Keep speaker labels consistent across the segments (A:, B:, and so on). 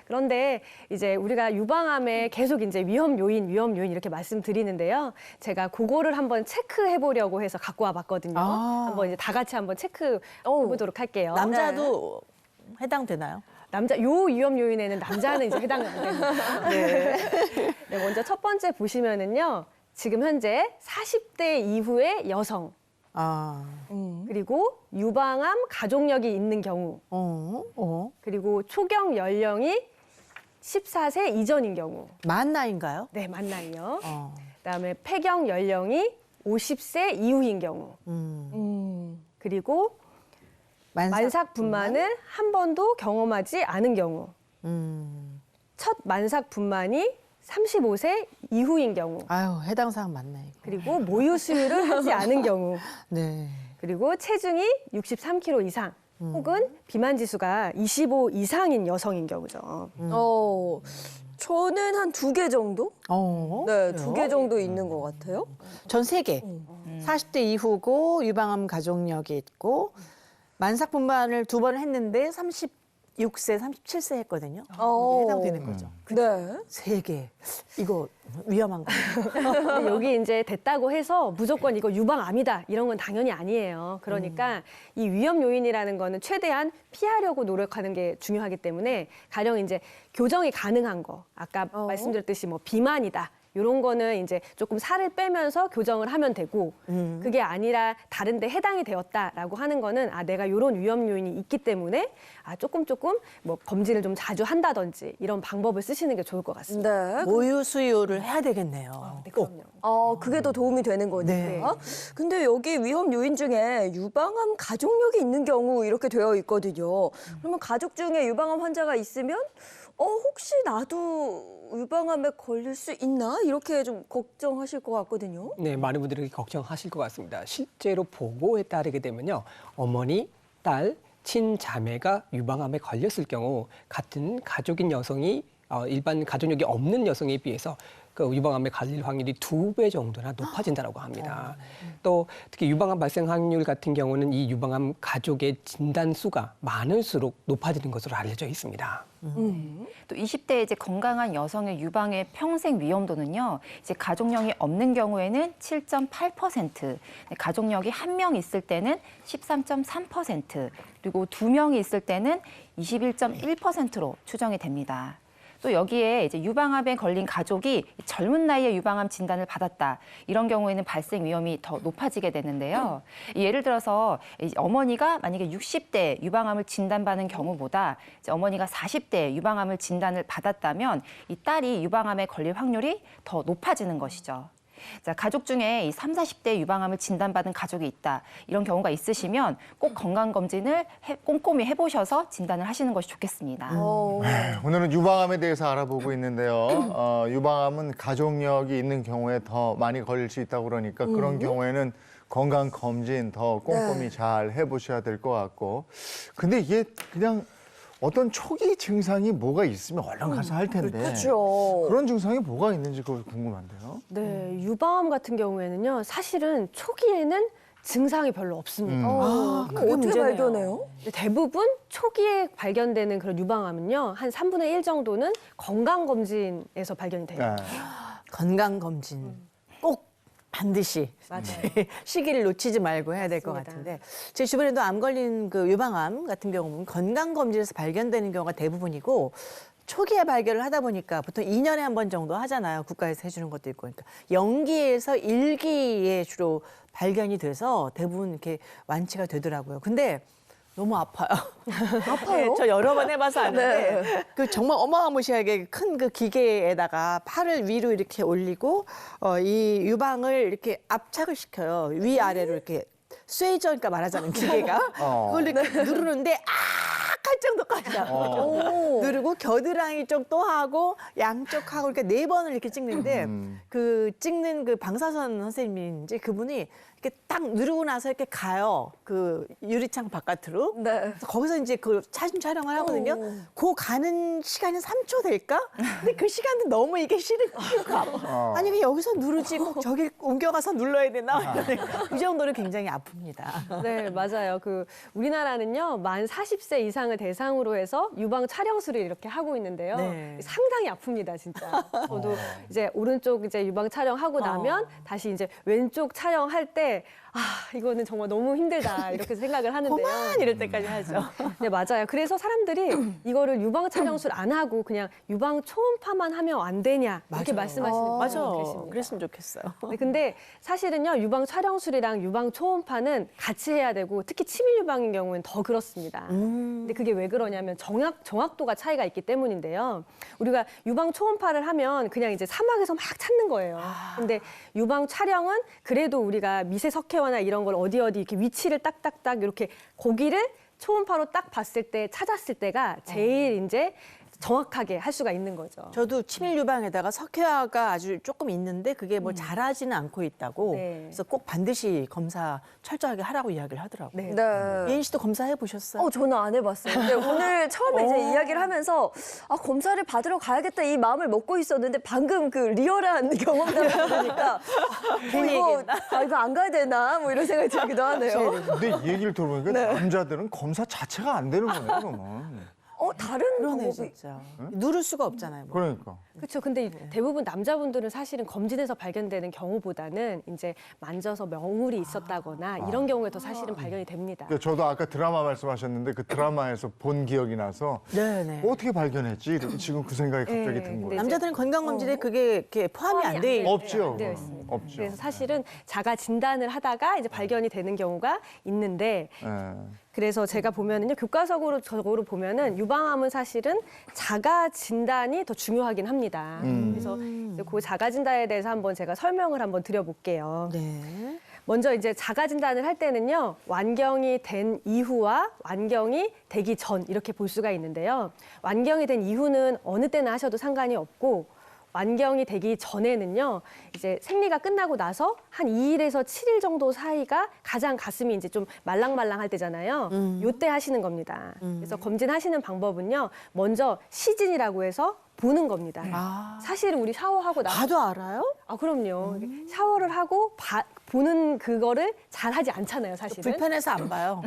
A: 그런데 이제 우리가 유방암에 계속 이제 위험 요인 이렇게 말씀드리는데요. 제가 그거를 한번 체크해 보려고 해서 갖고 와봤거든요. 한번 이제 다 같이 한번 체크해 보도록 할게요.
B: 남자도 해당되나요?
A: 요 위험 요인에는 남자는 이제 해당이 안 됩니다. 네. 네, 먼저 첫 번째 보시면은요. 지금 현재 40대 이후의 여성. 그리고 유방암 가족력이 있는 경우. 그리고 초경 연령이 14세 이전인 경우.
B: 만 나이인가요?
A: 네, 만 나이요. 그다음에 폐경 연령이 50세 이후인 경우. 그리고 만삭 분만을 한 번도 경험하지 않은 경우. 첫 만삭 분만이 35세 이후인 경우.
B: 아유, 해당 사항 맞네. 이거.
A: 그리고 모유 수유를 하지 않은 경우.
B: 네.
A: 그리고 체중이 63kg 이상. 혹은 비만 지수가 25 이상인 여성인 경우죠.
C: 저는 한 2개 정도? 네, 2개 정도 있는 것 같아요.
B: 전 3개. 40대 이후고 유방암 가족력이 있고 만삭 분만을 2번 했는데 36세, 37세 했거든요. 해당되는 거죠.
C: 네.
B: 3개. 이거 위험한 거예요.
A: 근데 여기 이제 됐다고 해서 무조건 이거 유방암이다 이런 건 당연히 아니에요. 그러니까 이 위험 요인이라는 거는 최대한 피하려고 노력하는 게 중요하기 때문에 가령 이제 교정이 가능한 거 아까 말씀드렸듯이 뭐 비만이다. 이런 거는 이제 조금 살을 빼면서 교정을 하면 되고 그게 아니라 다른 데 해당이 되었다라고 하는 거는 내가 이런 위험 요인이 있기 때문에 조금 뭐 검진을 좀 자주 한다든지 이런 방법을 쓰시는 게 좋을 것 같습니다.
C: 네.
B: 모유 수유를 해야 되겠네요.
A: 네, 그럼요.
C: 그게 더 도움이 되는 거니까.
B: 네.
C: 근데 여기 위험 요인 중에 유방암 가족력이 있는 경우 이렇게 되어 있거든요. 그러면 가족 중에 유방암 환자가 있으면 혹시 나도 유방암에 걸릴 수 있나? 이렇게 좀 걱정하실 것 같거든요.
D: 네, 많은 분들이 걱정하실 것 같습니다. 실제로 보고에 따르게 되면요. 어머니, 딸, 친자매가 유방암에 걸렸을 경우 같은 가족인 여성이 일반 가족력이 없는 여성에 비해서 그 유방암에 걸릴 확률이 2배 정도나 높아진다고 합니다. 또 특히 유방암 발생 확률 같은 경우는 이 유방암 가족의 진단 수가 많을수록 높아지는 것으로 알려져 있습니다.
E: 또 20대 이제 건강한 여성의 유방의 평생 위험도는요. 이제 가족력이 없는 경우에는 7.8%, 가족력이 1명 있을 때는 13.3%, 그리고 2명이 있을 때는 21.1%로 추정이 됩니다. 또 여기에 이제 유방암에 걸린 가족이 젊은 나이에 유방암 진단을 받았다. 이런 경우에는 발생 위험이 더 높아지게 되는데요. 예를 들어서 어머니가 만약에 60대 유방암을 진단받은 경우보다 이제 어머니가 40대 유방암을 진단을 받았다면 이 딸이 유방암에 걸릴 확률이 더 높아지는 것이죠. 자, 가족 중에 이 30, 40대 유방암을 진단받은 가족이 있다. 이런 경우가 있으시면 꼭 건강검진을 꼼꼼히 해보셔서 진단을 하시는 것이 좋겠습니다.
F: 오늘은 유방암에 대해서 알아보고 있는데요. 유방암은 가족력이 있는 경우에 더 많이 걸릴 수 있다고 그러니까 그런 경우에는 건강검진 더 꼼꼼히 잘 해보셔야 될 것 같고. 근데 이게 그냥 어떤 초기 증상이 뭐가 있으면 얼른 가서 할 텐데
C: 그렇죠.
F: 그런 증상이 뭐가 있는지 그거 궁금한데요.
A: 네, 유방암 같은 경우에는요. 사실은 초기에는 증상이 별로 없습니다.
C: 그럼 어떻게 발견해요?
A: 대부분 초기에 발견되는 그런 유방암은요. 한 3분의 1 정도는 건강검진에서 발견이 돼요.
F: 네.
B: 건강검진 꼭 반드시
A: 맞아요.
B: 시기를 놓치지 말고 해야 될 것
A: 맞습니다.
B: 같은데 제 주변에도 암 걸린 그 유방암 같은 경우는 건강검진에서 발견되는 경우가 대부분이고 초기에 발견을 하다 보니까 보통 2년에 한 번 정도 하잖아요. 국가에서 해주는 것도 있고. 그러니까 0기에서 1기에 주로 발견이 돼서 대부분 이렇게 완치가 되더라고요. 근데 너무 아파요.
C: 아파요?
B: 네, 저 여러 번 해봐서 아는데 그 정말 어마어마시하게 큰 그 기계에다가 팔을 위로 이렇게 올리고 이 유방을 이렇게 압착을 시켜요. 위아래로 이렇게 쇠저니까 말하자면 기계가 그걸 이렇게 누르는데 할 정도까지 누르고 겨드랑이 쪽 또 하고 양쪽 하고 이렇게 4번을 이렇게 찍는데 그 찍는 그 방사선 선생님인지 그분이 이렇게 딱 누르고 나서 이렇게 가요. 그 유리창 바깥으로.
C: 네.
B: 그래서 거기서 이제 그 사진 촬영을 하거든요. 그 가는 시간이 3초 될까? 근데 그 시간도 너무 이게 싫은 거야. 아니 그냥 여기서 누르지 꼭 저기 옮겨가서 눌러야 되나? 이 정도로 굉장히 아픕니다.
A: 네, 맞아요. 우리나라는요, 만 40세 이상을 대상으로 해서 유방 촬영 수를 이렇게 이렇게 하고 있는데요.
B: 네.
A: 상당히 아픕니다, 진짜. 저도 이제 오른쪽 이제 유방 촬영하고 나면 다시 이제 왼쪽 촬영할 때 이거는 정말 너무 힘들다 이렇게 생각을 하는데요.
B: 그만 이럴 때까지 하죠.
A: 네, 맞아요. 그래서 사람들이 이거를 유방 촬영술 안 하고 그냥 유방 초음파만 하면 안 되냐 이렇게 말씀하시는 분이
B: 맞아.
A: 계십니다.
B: 그랬으면 좋겠어요.
A: 네, 근데 사실은요, 유방 촬영술이랑 유방 초음파는 같이 해야 되고 특히 치밀 유방인 경우는 더 그렇습니다. 근데 그게 왜 그러냐면 정확도가 차이가 있기 때문인데요. 우리가 유방 초음파를 하면 그냥 이제 사막에서 막 찾는 거예요. 근데 유방 촬영은 그래도 우리가 미세 석회화나 이런 걸 어디 이렇게 위치를 딱딱딱 이렇게 고기를 초음파로 딱 봤을 때 찾았을 때가 제일 이제 정확하게 할 수가 있는 거죠.
B: 저도 치밀 유방에다가 석회화가 아주 조금 있는데 그게 뭐 잘하지는 않고 있다고.
A: 네.
B: 그래서 꼭 반드시 검사 철저하게 하라고 이야기를 하더라고요.
A: 네.
C: 네.
B: 예인 씨도 검사해 보셨어요?
C: 저는 안 해봤어요. 근데 오늘 처음에 이제 이야기를 하면서 검사를 받으러 가야겠다 이 마음을 먹고 있었는데 방금 그 리얼한 경험담을 들으니까 이거 안 가야 되나 뭐 이런 생각이 들기도 하네요.
F: 근데 얘기를 들어보니까 남자들은 검사 자체가 안 되는 거네요, 그러면.
C: 다른
B: 그러네
C: 방법이
B: 진짜. 누를 수가 없잖아요. 뭐.
F: 그러니까.
A: 그렇죠. 근데 대부분 남자분들은 사실은 검진에서 발견되는 경우보다는 이제 만져서 명울이 있었다거나 이런 경우에 더 사실은 발견이 됩니다.
F: 그러니까 저도 아까 드라마 말씀하셨는데 그 드라마에서 본 기억이 나서
B: 네네.
F: 어떻게 발견했지? 이렇게 지금 그 생각이 갑자기
A: 네,
F: 든
A: 근데
F: 거예요.
B: 남자들은 건강검진에 그게 이렇게 포함이 안 돼 있
F: 없죠.
A: 안 되어 있습니다.
F: 없죠.
A: 그래서 사실은 자가 진단을 하다가 이제 발견이 되는 경우가 있는데
F: 예.
A: 그래서 제가 보면은요, 교과적으로 보면은 유방암은 사실은 자가 진단이 더 중요하긴 합니다. 그래서 이제 그 자가 진단에 대해서 한번 제가 설명을 한번 드려볼게요.
B: 네.
A: 먼저 이제 자가 진단을 할 때는요, 완경이 된 이후와 완경이 되기 전 이렇게 볼 수가 있는데요. 완경이 된 이후는 어느 때나 하셔도 상관이 없고 완경이 되기 전에는요, 이제 생리가 끝나고 나서 한 2일에서 7일 정도 사이가 가장 가슴이 이제 좀 말랑말랑할 때잖아요. 요때 하시는 겁니다. 그래서 검진하시는 방법은요, 먼저 시진이라고 해서 보는 겁니다. 사실 우리 샤워하고 나서
B: 봐도 알아요?
A: 그럼요. 샤워를 하고 보는 그거를 잘 하지 않잖아요, 사실은.
B: 불편해서 안 봐요.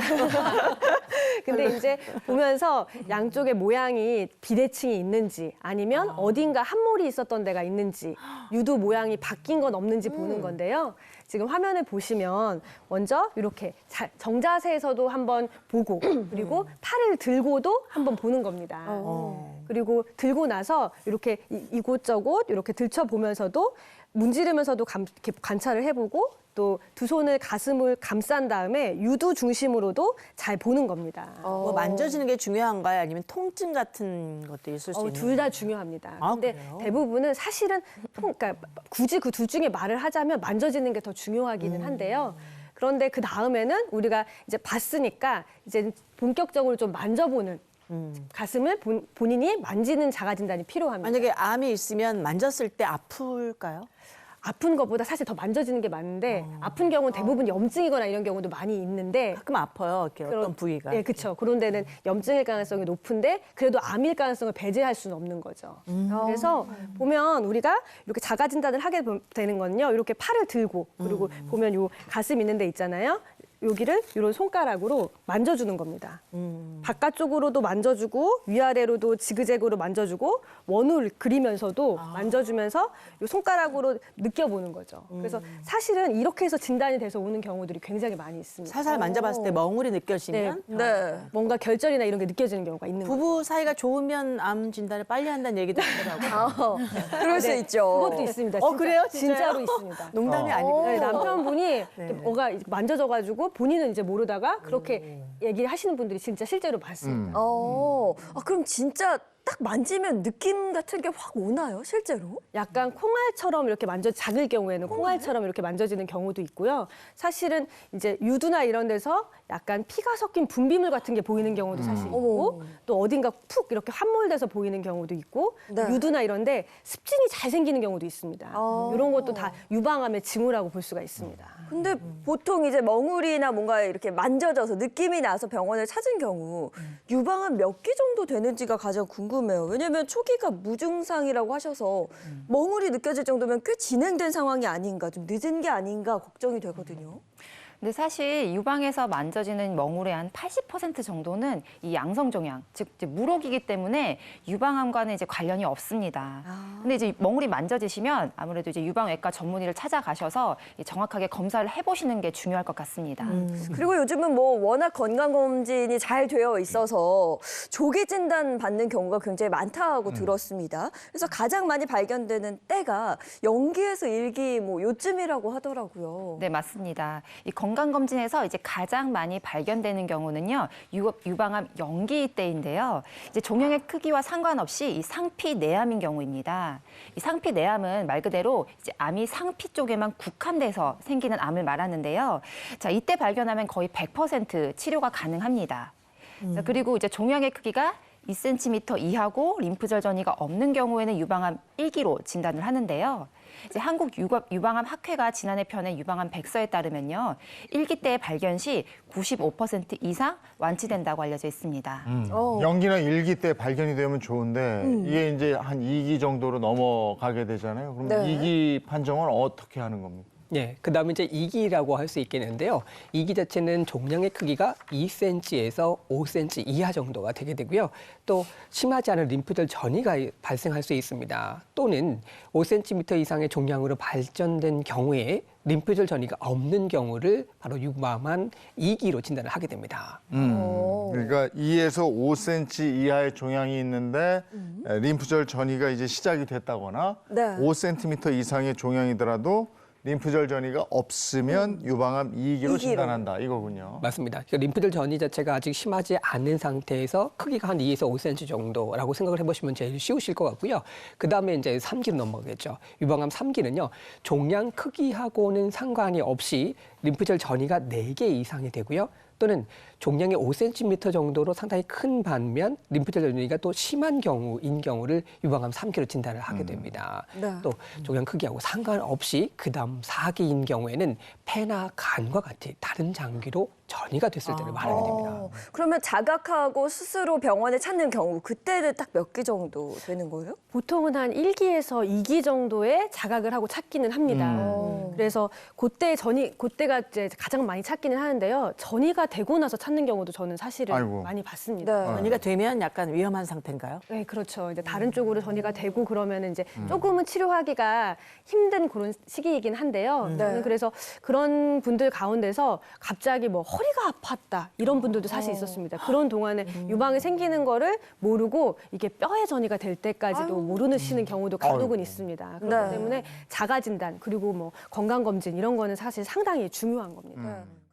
A: 근데 이제 보면서 양쪽의 모양이 비대칭이 있는지 아니면 어딘가 함몰이 있었던 데가 있는지 유두 모양이 바뀐 건 없는지 보는 건데요. 지금 화면을 보시면 먼저 이렇게 정자세에서도 한번 보고 그리고 팔을 들고도 한번 보는 겁니다. 그리고 들고 나서 이렇게 이곳저곳 이렇게 들춰보면서도 문지르면서도 이렇게 관찰을 해보고 또 두 손을 가슴을 감싼 다음에 유두 중심으로도 잘 보는 겁니다.
B: 뭐 만져지는 게 중요한가요? 아니면 통증 같은 것도 있을 수 있는
A: 둘 다 중요합니다.
B: 아,
A: 근데
B: 그래요?
A: 대부분은 사실은 그러니까 굳이 그 둘 중에 말을 하자면 만져지는 게 더 중요하기는 한데요. 그런데 그 다음에는 우리가 이제 봤으니까 이제 본격적으로 좀 만져보는 가슴을 본인이 만지는 자가 진단이 필요합니다.
B: 만약에 암이 있으면 만졌을 때 아플까요?
A: 아픈 것보다 사실 더 만져지는 게 많은데 아픈 경우는 대부분 염증이거나 이런 경우도 많이 있는데
B: 가끔 아파요. 이렇게 어떤 부위가.
A: 예, 그렇죠. 그런 데는 염증일 가능성이 높은데 그래도 암일 가능성을 배제할 수는 없는 거죠. 그래서 보면 우리가 이렇게 자가 진단을 하게 되는 건요. 이렇게 팔을 들고 그리고 보면 요 가슴 있는 데 있잖아요. 여기를 이런 손가락으로 만져주는 겁니다. 바깥쪽으로도 만져주고 위아래로도 지그재그로 만져주고 원을 그리면서도 만져주면서 이 손가락으로 느껴보는 거죠. 그래서 사실은 이렇게 해서 진단이 돼서 오는 경우들이 굉장히 많이 있습니다.
B: 살살 만져봤을 때 멍울이 느껴지면
C: 네.
A: 뭔가 결절이나 이런 게 느껴지는 경우가 있는 거죠.
B: 부부 사이가 좋으면 암 진단을 빨리 한다는 얘기도 있더라고요.
C: 그럴 수 있죠.
A: 그것도 있습니다.
B: 어, 그래요? 진짜요?
A: 진짜로 있습니다.
B: 농담이 아니고.
A: 네, 남편분이 뭐가 만져져가지고 본인은 이제 모르다가 그렇게 얘기를 하시는 분들이 진짜 실제로 봤습니다.
C: 그럼 진짜 딱 만지면 느낌 같은 게 확 오나요, 실제로?
A: 약간 콩알처럼 이렇게 작을 경우에는 콩알처럼 이렇게 만져지는 경우도 있고요. 사실은 이제 유두나 이런 데서 약간 피가 섞인 분비물 같은 게 보이는 경우도 사실 있고 또 어딘가 푹 이렇게 함몰돼서 보이는 경우도 있고
C: 네.
A: 유두나 이런데 습진이 잘 생기는 경우도 있습니다. 이런 것도 다 유방암의 징후라고 볼 수가 있습니다.
C: 근데 보통 이제 멍울이나 뭔가 이렇게 만져져서 느낌이 나서 병원을 찾은 경우 유방암 몇 기 정도 되는지가 가장 궁금해요. 왜냐면 초기가 무증상이라고 하셔서 멍울이 느껴질 정도면 꽤 진행된 상황이 아닌가, 좀 늦은 게 아닌가 걱정이 되거든요.
E: 근데 사실 유방에서 만져지는 멍울의 한 80% 정도는 이 양성 종양, 즉 이제 물혹이기 때문에 유방암과는 이제 관련이 없습니다. 근데 이제 멍울이 만져지시면 아무래도 이제 유방외과 전문의를 찾아가셔서 정확하게 검사를 해보시는 게 중요할 것 같습니다.
C: 그리고 요즘은 뭐 워낙 건강검진이 잘 되어 있어서 조기 진단 받는 경우가 굉장히 많다고 들었습니다. 그래서 가장 많이 발견되는 때가 영기에서 일기 뭐 요쯤이라고 하더라고요.
E: 네, 맞습니다. 이 건강검진에서 이제 가장 많이 발견되는 경우는요, 유방암 영기 때인데요. 이제 종양의 크기와 상관없이 이 상피 내암인 경우입니다. 이 상피 내암은 말 그대로 이제 암이 상피 쪽에만 국한돼서 생기는 암을 말하는데요. 자, 이때 발견하면 거의 100% 치료가 가능합니다. 자, 그리고 이제 종양의 크기가 2cm 이하고 림프절 전이가 없는 경우에는 유방암 1기로 진단을 하는데요. 이제 한국 유방암 학회가 지난해 펴낸 유방암 백서에 따르면요, 1기 때 발견 시 95% 이상 완치된다고 알려져 있습니다.
F: 연기나 일기 때 발견이 되면 좋은데 이게 이제 한 2기 정도로 넘어가게 되잖아요. 그럼
C: 네.
F: 2기 판정은 어떻게 하는 겁니까?
D: 예, 그다음에 이제 2기라고 할 수 있겠는데요. 2기 자체는 종양의 크기가 2cm에서 5cm 이하 정도가 되게 되고요. 또 심하지 않은 림프절 전이가 발생할 수 있습니다. 또는 5cm 이상의 종양으로 발전된 경우에 림프절 전이가 없는 경우를 바로 유방암 2기로 진단을 하게 됩니다.
F: 그러니까 2에서 5cm 이하의 종양이 있는데 림프절 전이가 이제 시작이 됐다거나
C: 네.
F: 5cm 이상의 종양이더라도 림프절 전이가 없으면 유방암 2기로 진단한다 이거군요.
D: 맞습니다. 그러니까 림프절 전이 자체가 아직 심하지 않은 상태에서 크기가 한 2에서 5cm 정도라고 생각을 해보시면 제일 쉬우실 것 같고요. 그다음에 이제 3기로 넘어가겠죠. 유방암 3기는요. 종양 크기하고는 상관이 없이 림프절 전이가 4개 이상이 되고요. 또는 종양이 5cm 정도로 상당히 큰 반면 림프절 전이가 또 심한 경우인 경우를 유방암 3기로 진단을 하게 됩니다.
C: 네.
D: 또 종양 크기하고 상관없이 그다음 4기인 경우에는 폐나 간과 같이 다른 장기로 전이가 됐을 때를 말하게 됩니다.
C: 그러면 자각하고 스스로 병원에 찾는 경우 그때는 딱 몇 기 정도 되는 거예요?
A: 보통은 한 1기에서 2기 정도의 자각을 하고 찾기는 합니다. 그래서 그때가 이제 가장 많이 찾기는 하는데요. 전이가 되고 나서 찾는 경우도 저는 사실은
F: 아이고.
A: 많이 봤습니다.
C: 네.
B: 전이가 되면 약간 위험한 상태인가요?
A: 네, 그렇죠. 이제 다른 쪽으로 전이가 되고 그러면 이제 조금은 치료하기가 힘든 그런 시기이긴 한데요.
C: 네.
A: 저는 그래서 그런 분들 가운데서 갑자기 뭐 허리가 아팠다 이런 분들도 사실 있었습니다. 그런 동안에 유방이 생기는 거를 모르고 이게 뼈에 전이가 될 때까지도 모르시는 경우도 간혹은 있습니다. 그렇기
C: 네.
A: 때문에 자가 진단 그리고 뭐 건강 검진 이런 거는 사실 상당히 중요한 겁니다.
C: 네.